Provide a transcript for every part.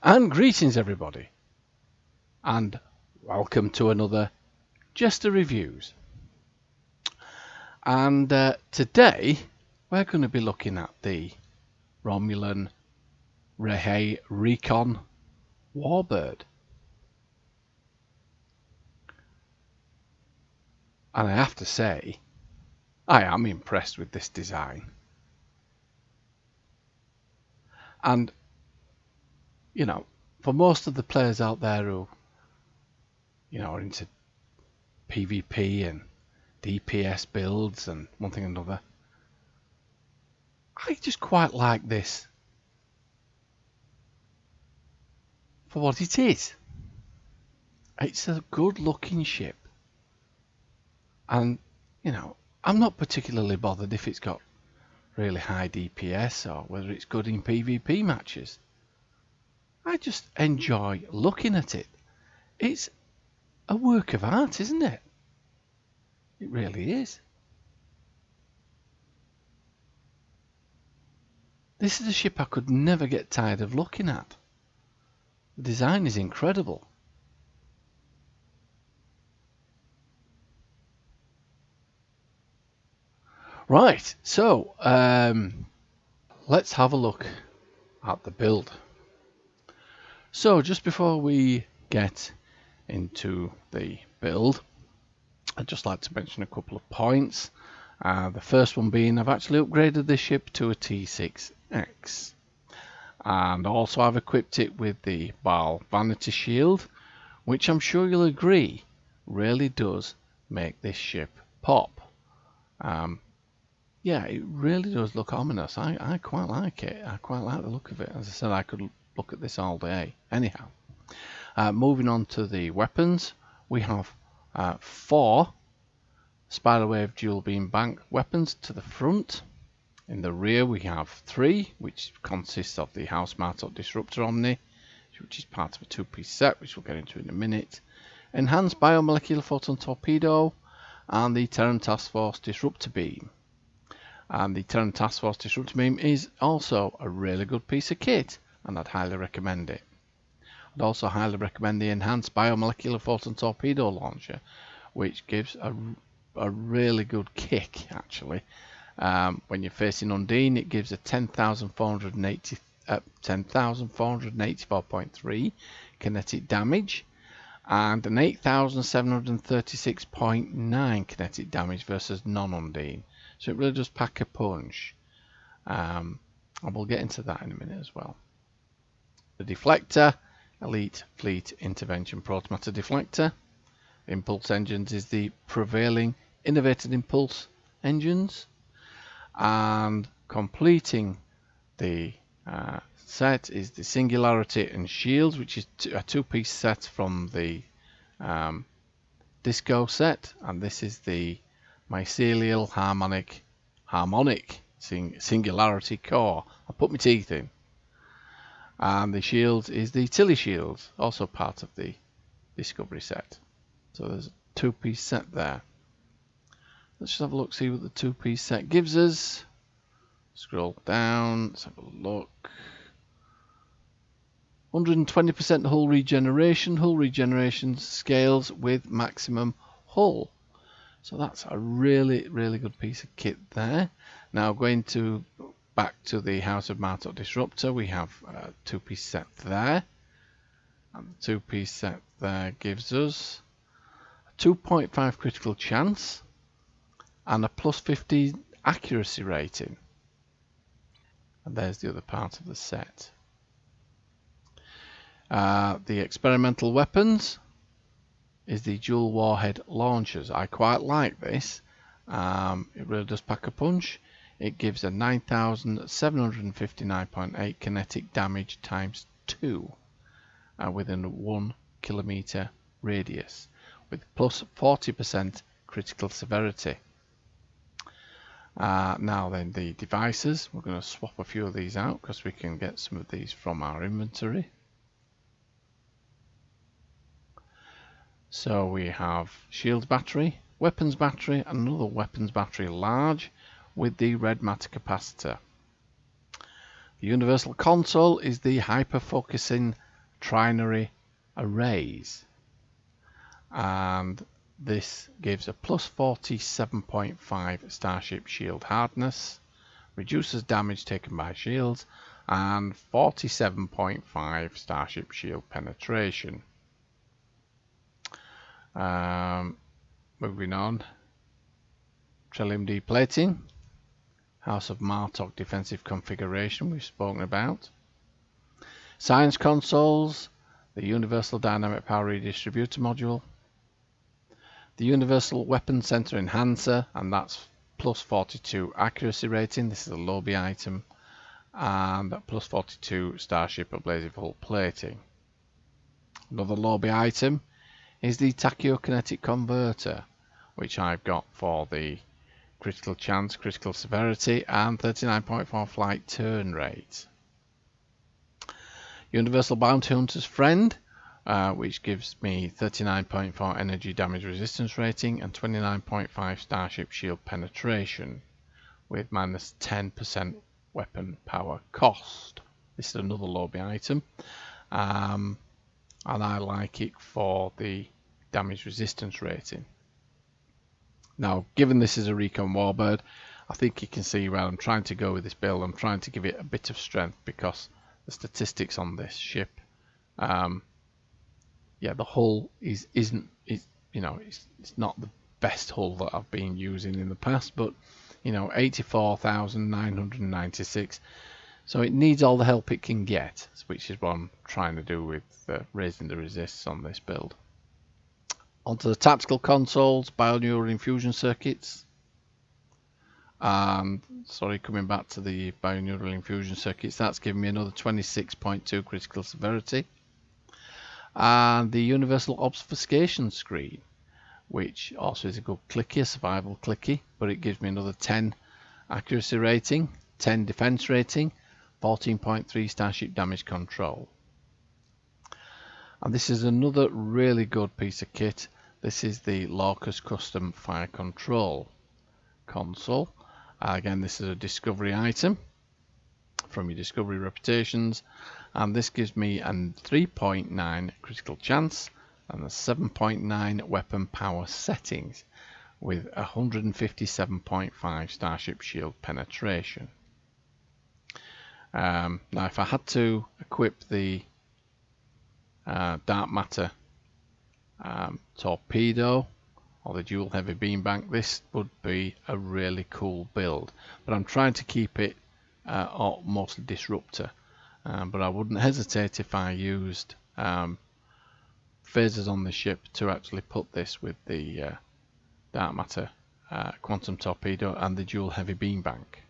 And greetings everybody, and welcome to another JeSter Reviews. And today we're going to be looking at the Romulan Rahhae Recon Warbird. And I have to say, I am impressed with this design. And, you know, for most of the players out there who, are into PvP and DPS builds and one thing or another, I just quite like this for what it is. It's a good looking ship. And, I'm not particularly bothered if it's got really high DPS or whether it's good in PvP matches. I just enjoy looking at it. It's a work of art, isn't it? It really is. This is a ship I could never get tired of looking at. The design is incredible. Right, so let's have a look at the build. So just before we get into the build, I'd just like to mention a couple of points. The first one being I've actually upgraded this ship to a T6-X, and also I've equipped it with the Baal Vanity Shield, which I'm sure you'll agree really does make this ship pop. Yeah, it really does look ominous. I quite like it. I quite like the look of it. As I said, I could look at this all day. Anyhow, moving on to the weapons, we have 4 Spiderwave dual beam bank weapons to the front. In the rear we have 3, which consists of the House Martok Disruptor Omni, which is part of a 2-piece set, which we'll get into in a minute. Enhanced Biomolecular Photon Torpedo, and the Terran Task Force Disruptor Beam. And the Terran Task Force Disruptor Beam is also a really good piece of kit, and I'd highly recommend it. I'd also highly recommend the Enhanced Biomolecular Photon Torpedo Launcher, which gives a really good kick, actually. When you're facing Undine, it gives a 10,484.3 kinetic damage and an 8,736.9 kinetic damage versus non-Undine. So it really does pack a punch. And we'll get into that in a minute as well. The Deflector, Elite Fleet Intervention Protomatter Deflector. Impulse Engines is the prevailing innovated impulse engines. And completing the set is the Singularity and Shield, which is a 2-piece set from the Disco set, and this is the Mycelial Harmonic Singularity Core. I put my teeth in. And the shield is the Tilly Shield, also part of the Discovery set. So there's a 2-piece set there. Let's just have a look, see what the 2-piece set gives us. Scroll down, let's have a look. 120% hull regeneration scales with maximum hull. So that's a really, really good piece of kit there. Now going back to the House of Martok Disruptor, we have a 2-piece set there. And the 2-piece set there gives us a 2.5 critical chance and a plus 50 accuracy rating. And there's the other part of the set. The experimental weapons is the dual warhead launchers. I quite like this. It really does pack a punch. It gives a 9,759.8 kinetic damage times 2 within a 1 kilometer radius with plus 40% critical severity. Now then, the devices, we're going to swap a few of these out because we can get some of these from our inventory. So we have shield battery, weapons battery, and another weapons battery large with the red matter capacitor. The universal console is the Hyperfocusing trinary arrays, and this gives a plus 47.5 Starship Shield hardness, reduces damage taken by shields, and 47.5 Starship Shield penetration. Moving on, Trillium deplating, House of Martok defensive configuration we've spoken about, science consoles, the Universal Dynamic Power Redistributor module, the Universal Weapon Center Enhancer, and that's plus 42 accuracy rating. This is a lobby item, and plus 42 Starship Ablasive Hull plating. Another lobby item is the Tachyokinetic Converter, which I've got for the critical chance, critical severity, and 39.4 flight turn rate. Universal Bounty Hunter's Friend, which gives me 39.4 energy damage resistance rating and 29.5 Starship Shield penetration with minus 10% weapon power cost. This is another lobby item, and I like it for the damage resistance rating. Now, given this is a Recon Warbird, I think you can see where I'm trying to go with this build. I'm trying to give it a bit of strength because the statistics on this ship, yeah, the hull isn't it's not the best hull that I've been using in the past, but 84,996, so it needs all the help it can get, which is what I'm trying to do with raising the resists on this build. Onto the tactical consoles, binaural infusion circuits. Coming back to the binaural infusion circuits, that's giving me another 26.2 critical severity. And the universal obfuscation screen, which also is a good clicky, a survival clicky, but it gives me another 10 accuracy rating, 10 defense rating, 14.3 starship damage control. And this is another really good piece of kit. This is the Lorcus Custom Fire Control console. Again, this is a discovery item from your discovery reputations, and this gives me a 3.9 critical chance and a 7.9 weapon power settings with 157.5 Starship Shield penetration. Now, if I had to equip the dark matter torpedo or the dual heavy beam bank, this would be a really cool build, but I'm trying to keep it mostly disruptor, but I wouldn't hesitate if I used phasers on the ship to actually put this with the dark matter quantum torpedo and the dual heavy beam bank.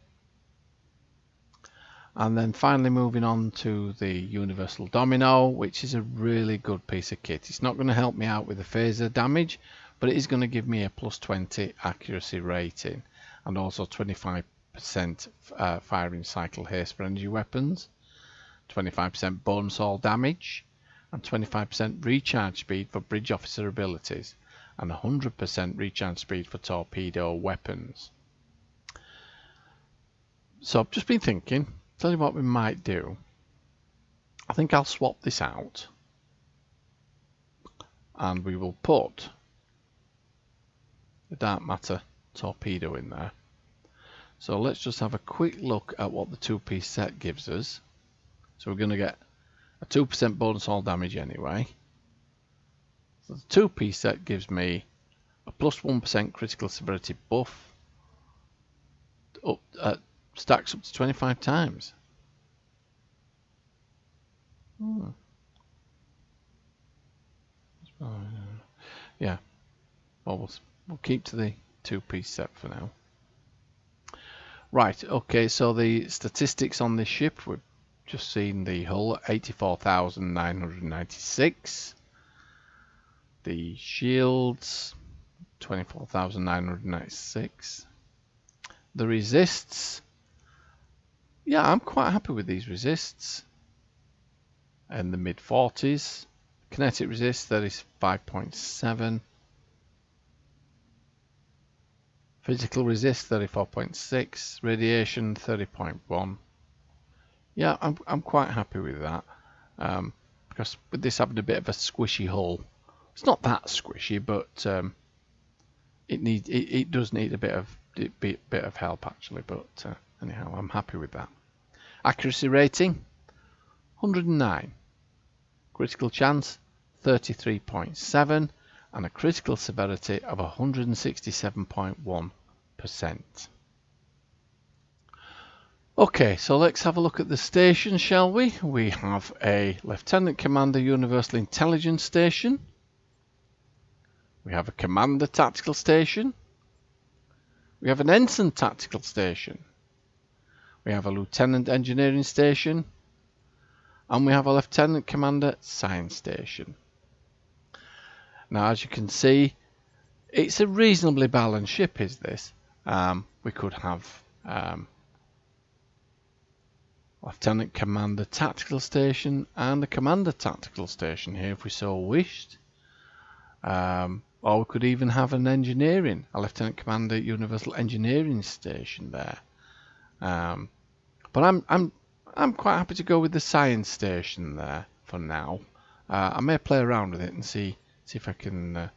And then finally moving on to the Universal Domino, which is a really good piece of kit. It's not going to help me out with the phaser damage, but it is going to give me a plus 20 accuracy rating and also 25% firing cycle haste for energy weapons, 25% bonus all damage, and 25% recharge speed for bridge officer abilities, and 100% recharge speed for torpedo weapons. So I've just been thinking, tell you what we might do. I think I'll swap this out and we will put the dark matter torpedo in there. So let's just have a quick look at what the two-piece set gives us. So we're going to get a 2% bonus all damage anyway. So the two-piece set gives me a plus 1% critical severity buff, stacks up to 25 times. Yeah, well, we'll keep to the two-piece set for now. Right, okay, so the statistics on this ship, we've just seen the hull, 84,996. The shields, 24,996. The resists, yeah, I'm quite happy with these resists. In the mid 40s. Kinetic resist, that is 5.7. Physical resist, 34.6. Radiation, 30.1. Yeah, I'm quite happy with that. because with this having a bit of a squishy hull, it's not that squishy, but it does need a bit of help actually. But anyhow, I'm happy with that. Accuracy rating 109, critical chance 33.7, and a critical severity of 167.1%. Okay, so let's have a look at the station, shall we? We have a Lieutenant Commander Universal Intelligence Station. We have a Commander Tactical Station. We have an Ensign Tactical Station. We have a Lieutenant Engineering Station. And we have a Lieutenant Commander Science Station. Now, as you can see, it's a reasonably balanced ship, is this? We could have Lieutenant Commander Tactical Station and a Commander Tactical Station here if we so wished. Or we could even have a Lieutenant Commander Universal Engineering Station there. But I'm quite happy to go with the Science Station there for now. I may play around with it and see if I can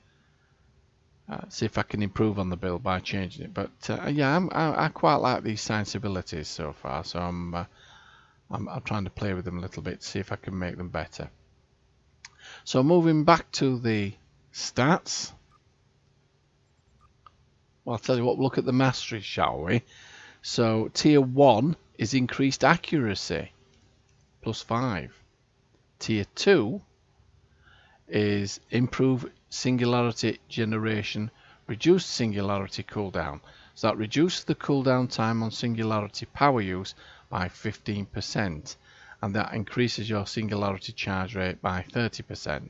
improve on the build by changing it. But yeah, I quite like these science abilities so far. So I'm trying to play with them a little bit to see if I can make them better. So moving back to the stats. Well, I'll tell you what, we'll look at the mastery, shall we? So tier 1 is increased accuracy, +5. Tier 2 is improved singularity generation, reduced singularity cooldown. So that reduces the cooldown time on singularity power use by 15%, and that increases your singularity charge rate by 30%.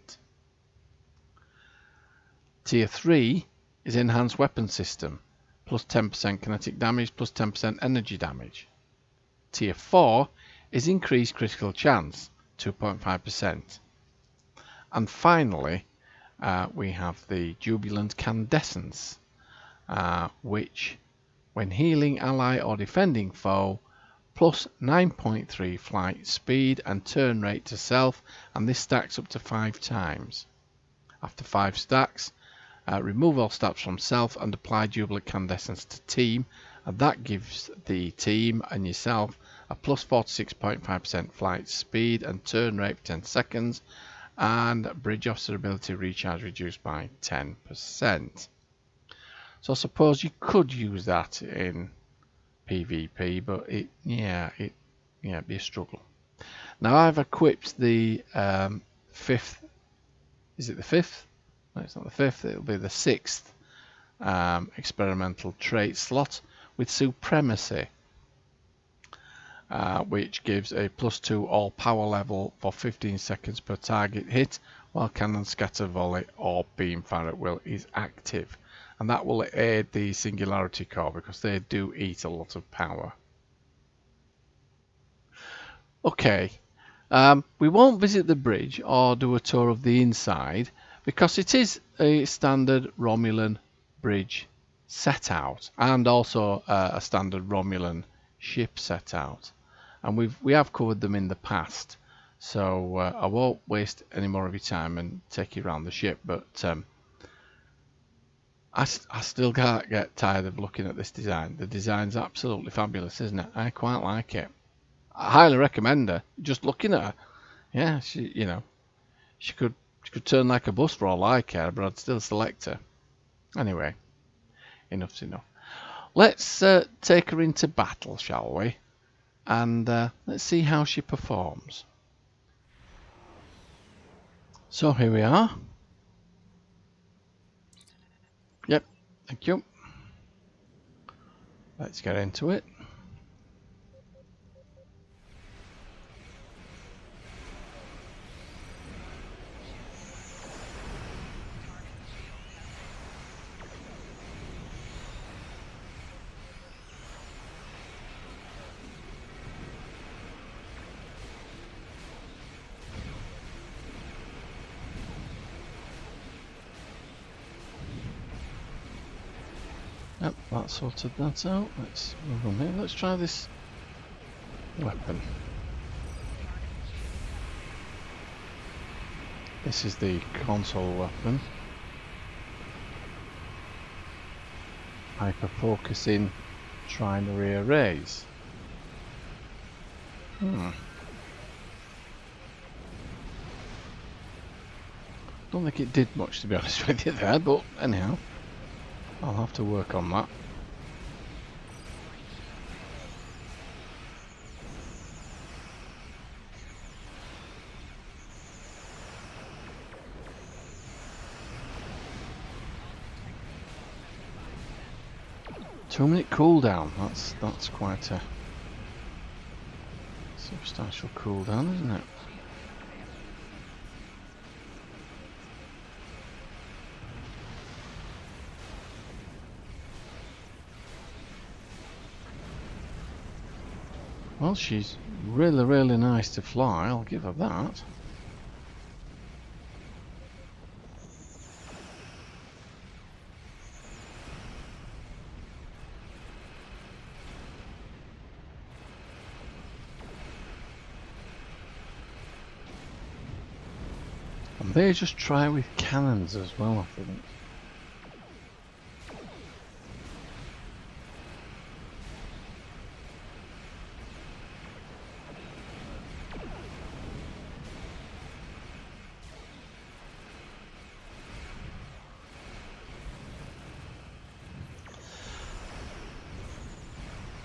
Tier 3 is enhanced weapon system, plus 10% kinetic damage, plus 10% energy damage. Tier 4 is increased critical chance, 2.5%. And finally, we have the Jubilant Candescence, which, when healing ally or defending foe, plus 9.3 flight speed and turn rate to self, and this stacks up to 5 times. After 5 stacks, remove all stats from self and apply Jubilant Candescence to team, and that gives the team and yourself a plus 46.5% flight speed and turn rate for 10 seconds, and bridge officer ability recharge reduced by 10%. So I suppose you could use that in PvP, but it'd be a struggle. Now I've equipped the 5th. Is it the 5th? No, it's not the 5th. It'll be the 6th experimental trait slot with Supremacy, which gives a +2 all power level for 15 seconds per target hit while cannon, scatter, volley or beam fire at will is active, and that will aid the Singularity Core because they do eat a lot of power. Okay, we won't visit the bridge or do a tour of the inside because it is a standard Romulan bridge set out, and also a standard Romulan ship set out, and we have covered them in the past, so I won't waste any more of your time and take you around the ship. But I still can't get tired of looking at this design. The design's absolutely fabulous, isn't it? I quite like it. I highly recommend her. Just looking at her, yeah, she could turn like a bus for all I care, but I'd still select her. Anyway, enough's enough. Let's take her into battle, shall we? And let's see how she performs. So here we are. Yep, thank you. Let's get into it. Yep, that sorted that out. Let's move on here. Let's try this weapon. This is the console weapon. Hyperfocusing, trying to rearrange. Don't think it did much, to be honest with you there, but anyhow, I'll have to work on that. Two-minute cooldown. That's quite a substantial cooldown, isn't it? Well, she's really, really nice to fly. I'll give her that. And they just try with cannons as well, I think.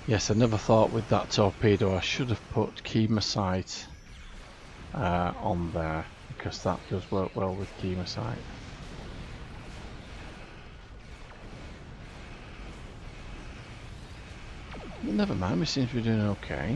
Yes, I never thought with that torpedo I should have put Kima sight on there, because that does work well with Kima sight. But never mind, we seem to be doing okay.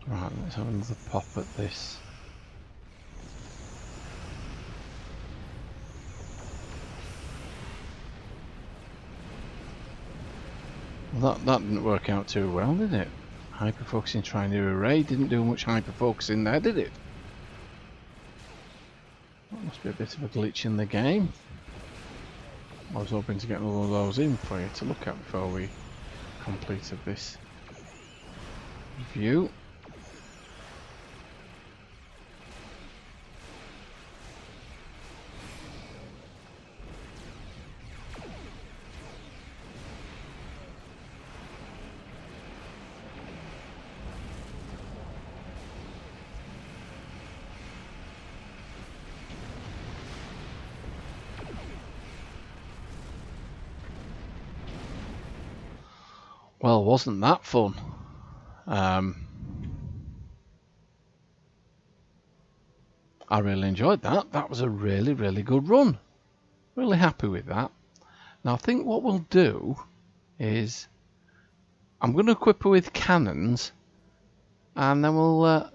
Right, let's have another pop at this. Well, that didn't work out too well, did it? Hyperfocusing trying to array didn't do much hyperfocusing there, did it? That must be a bit of a glitch in the game. I was hoping to get all of those in for you to look at before we completed this review. Well, wasn't that fun? I really enjoyed that. That was a really, really good run. Really happy with that. Now I think what we'll do is I'm going to equip her with cannons, and then we'll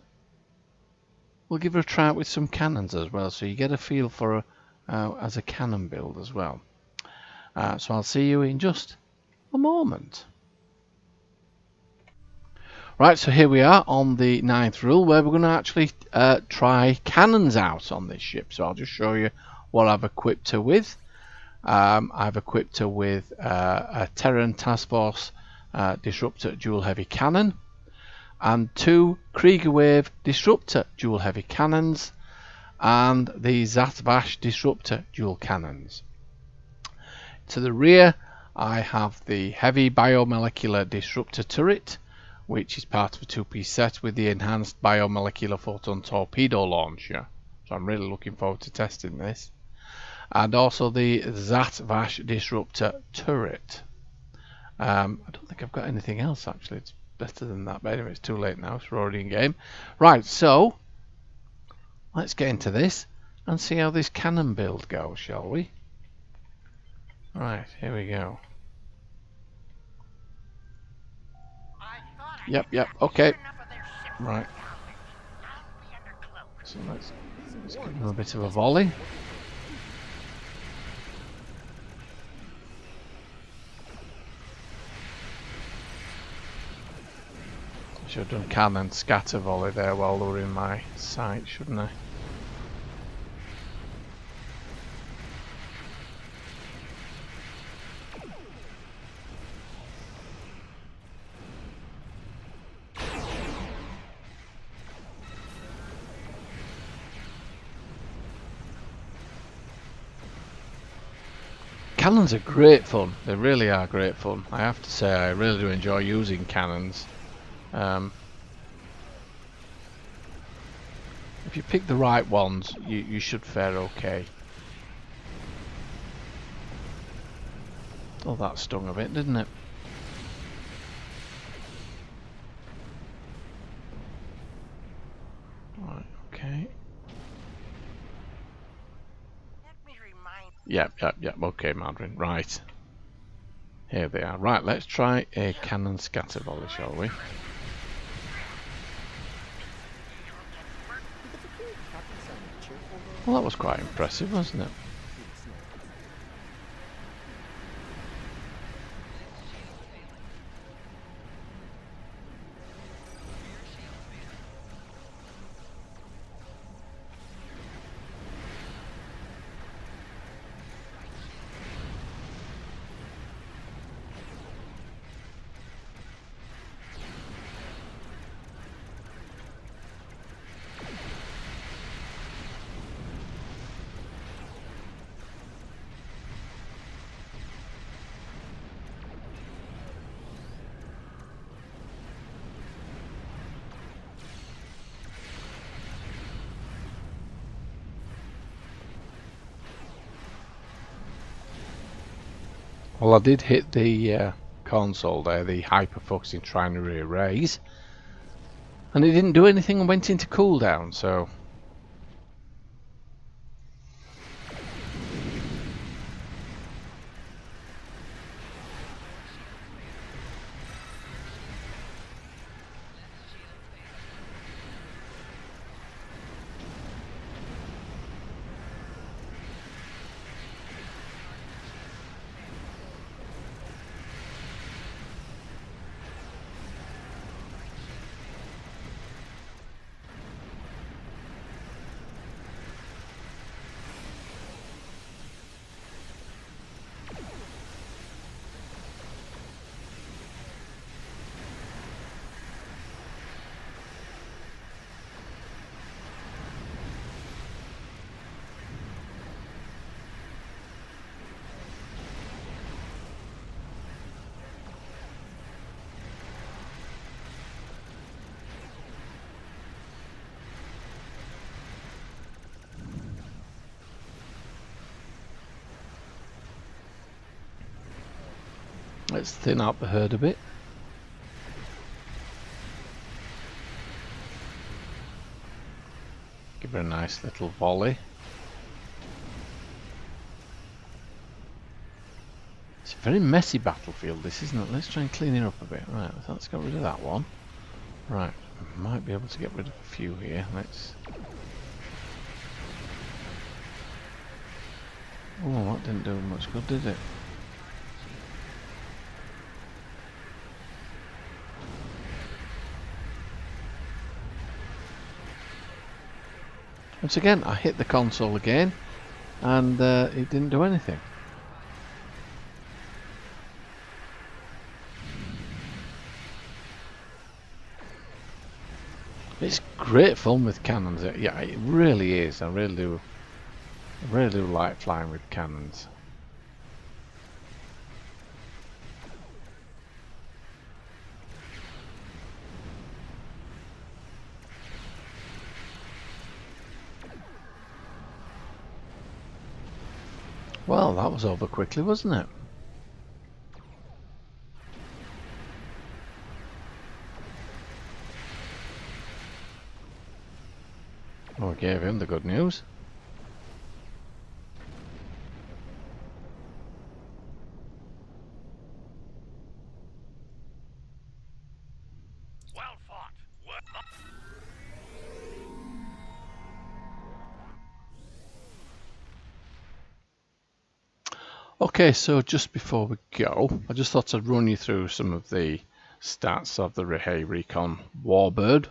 give her a try out with some cannons as well, so you get a feel for her as a cannon build as well. So I'll see you in just a moment. Right, so here we are on the 9th rule, where we're going to actually try cannons out on this ship. So I'll just show you what I've equipped her with. I've equipped her with a Terran Task Force Disruptor Dual Heavy Cannon and 2 Krieger Wave Disruptor Dual Heavy Cannons and the Zatvash Disruptor Dual Cannons. To the rear I have the Heavy Biomolecular Disruptor Turret, which is part of a 2-piece set with the enhanced biomolecular photon torpedo launcher. So I'm really looking forward to testing this. And also the Zatvash Disruptor Turret. I don't think I've got anything else actually. It's better than that, but anyway, it's too late now. We're already in game. Right, so let's get into this and see how this cannon build goes, shall we? Right, here we go. Yep, okay. Right. So let's give them a bit of a volley. Should have done cannon scatter volley there while they were in my sight, shouldn't I? Cannons are great fun. They really are great fun. I have to say, I really do enjoy using cannons. If you pick the right ones, you should fare okay. Oh, that stung a bit, didn't it? Right, okay. Yep, okay, Madrin. Right. Here they are. Right, let's try a cannon scatter volley, shall we? Well, that was quite impressive, wasn't it? Well, I did hit the console there, the Hyperfocus in trying to re-raise, and it didn't do anything and went into cooldown, so... Let's thin out the herd a bit. Give her a nice little volley. It's a very messy battlefield, this, isn't it? Let's try and clean it up a bit. Right, let's get rid of that one. Right, might be able to get rid of a few here. Let's... Oh, that didn't do much good, did it? Once again, I hit the console again, and it didn't do anything. It's great fun with cannons. Yeah, it really is. I really do like flying with cannons. Well, that was over quickly, wasn't it? Oh, I gave him the good news. Well fought. Okay, so just before we go, I just thought I'd run you through some of the stats of the Rahhae Recon Warbird.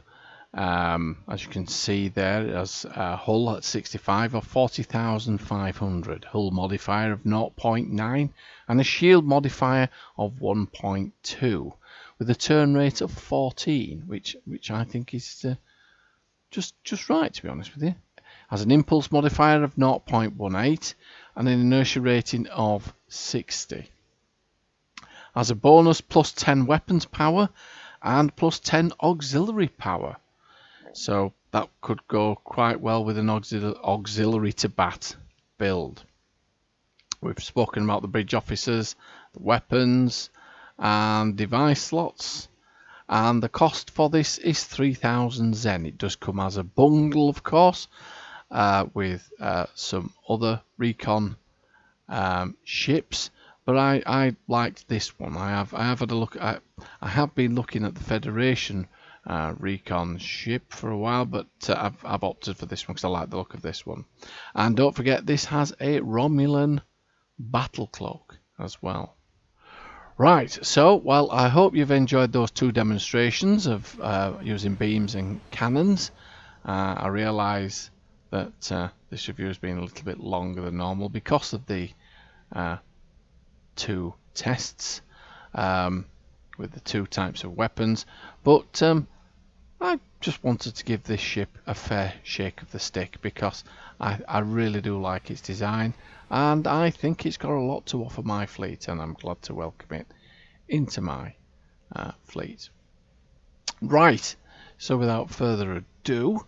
As you can see there, it has a hull at 65 or 40,500, hull modifier of 0.9 and a shield modifier of 1.2 with a turn rate of 14, which I think is just right, to be honest with you. Has an impulse modifier of 0.18 and an inertia rating of 60. Has a bonus plus 10 weapons power and plus 10 auxiliary power. So that could go quite well with an auxiliary to bat build. We've spoken about the bridge officers, the weapons and device slots. And the cost for this is 3,000 Zen. It does come as a bundle, of course, with some other recon ships. But I liked this one. I have had a look at. I have been looking at the Federation recon ship for a while, but I've opted for this one because I like the look of this one. And don't forget, this has a Romulan battle cloak as well. Right, so well, I hope you've enjoyed those two demonstrations of using beams and cannons. I realise that this review has been a little bit longer than normal because of the two tests with the two types of weapons, but I just wanted to give this ship a fair shake of the stick because I really do like its design and I think it's got a lot to offer my fleet, and I'm glad to welcome it into my fleet. Right, so without further ado,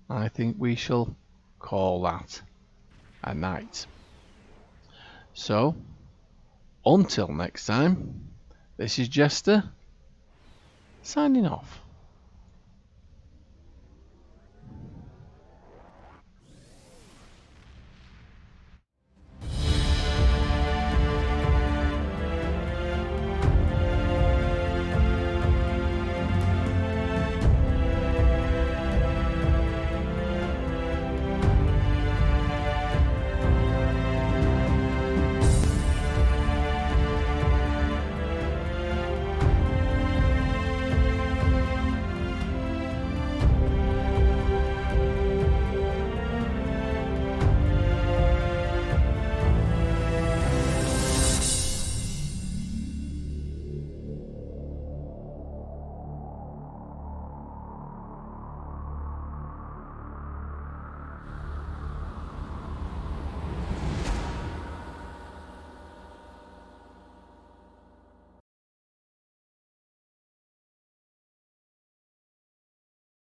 I think we shall call that a night. So, until next time, this is JeSter, signing off.